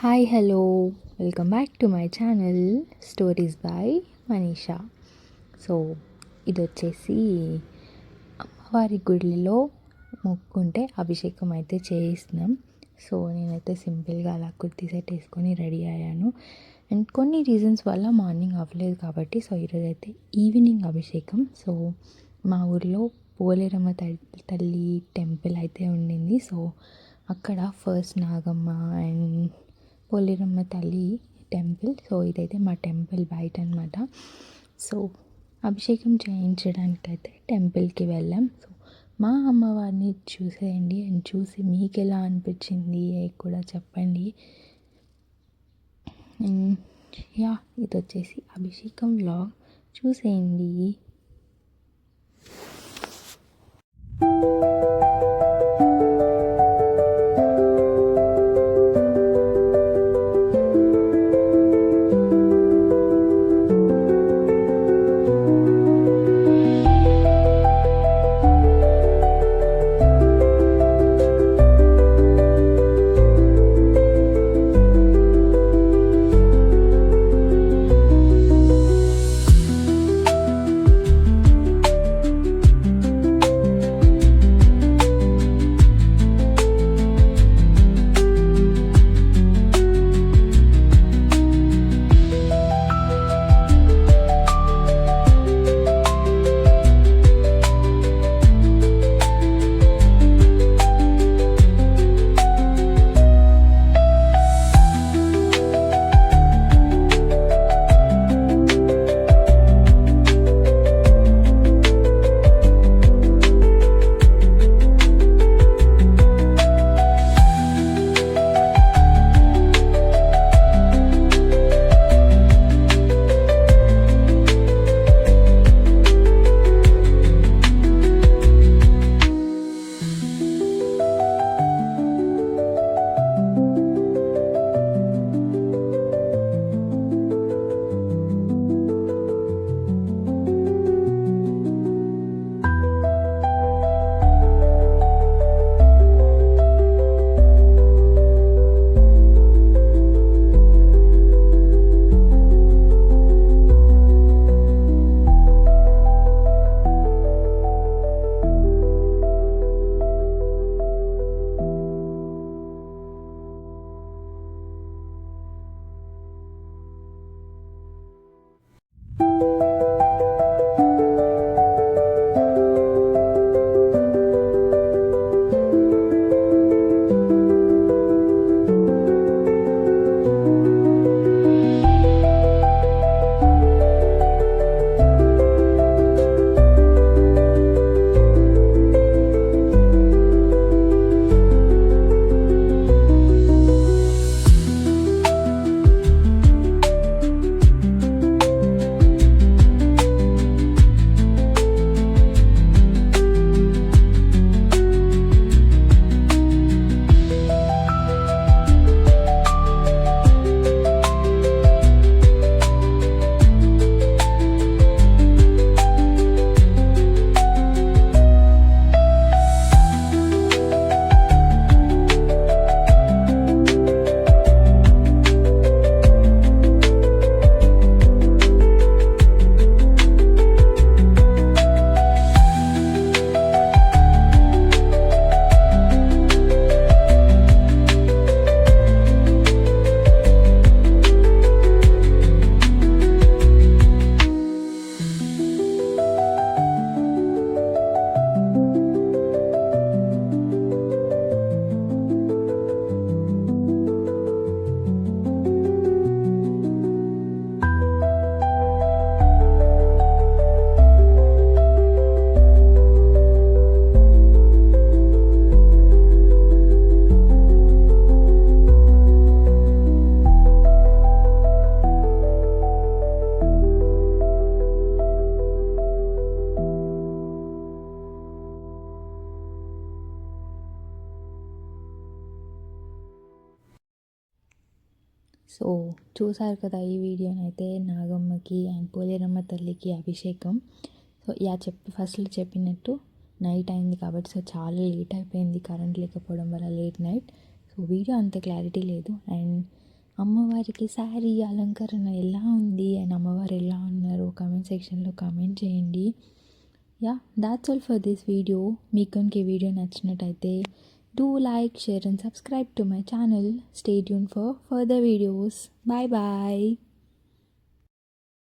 Hi hello welcome back to my channel stories by Manisha. So ఇది వచ్చేసి అమ్మవారి గుడిలో మొక్కుంటే అభిషేకం అయితే చేయిస్తున్నాం. సో నేనైతే సింపుల్గా అలా కుర్తీ సెట్ వేసుకొని రెడీ అయ్యాను. అండ్ కొన్ని రీజన్స్ వల్ల మార్నింగ్ అవ్వలేదు కాబట్టి సో ఈరోజు అయితే ఈవినింగ్ అభిషేకం. సో మా ఊరిలో పోలేరమ్మ తల్లి టెంపుల్ అయితే ఉండింది. సో అక్కడ ఫస్ట్ నాగమ్మ అండ్ పోలేరమ్మ తల్లి టెంపుల్. సో ఇదైతే మా టెంపుల్ బయట అనమాట. సో అభిషేకం చేయించడానికైతే టెంపుల్కి వెళ్ళాం. సో మా అమ్మవారిని చూసేయండి అండ్ చూసి మీకు ఎలా అనిపించింది కూడా చెప్పండి. యా ఇది వచ్చేసి అభిషేకం వ్లాగ్ చూసేయండి. సో చూసారు కదా ఈ వీడియోనైతే నాగమ్మకి అండ్ పోలేరమ్మ తల్లికి అభిషేకం. సో ఫస్ట్లో చెప్పినట్టు నైట్ అయింది కాబట్టి సో చాలా లేట్ అయిపోయింది కరెంట్ లేకపోవడం వల్ల లేట్ నైట్. సో వీడియో అంత క్లారిటీ లేదు అండ్ అమ్మవారికి శారీ అలంకరణ ఎలా ఉంది అండ్ అమ్మవారు ఎలా ఉన్నారు కామెంట్ సెక్షన్లో కామెంట్ చేయండి. Yeah, that's all for this video. మీకు కనుక ఈ వీడియో నచ్చినట్టయితే do like, share and subscribe to my channel. Stay tune for further videos. Bye bye.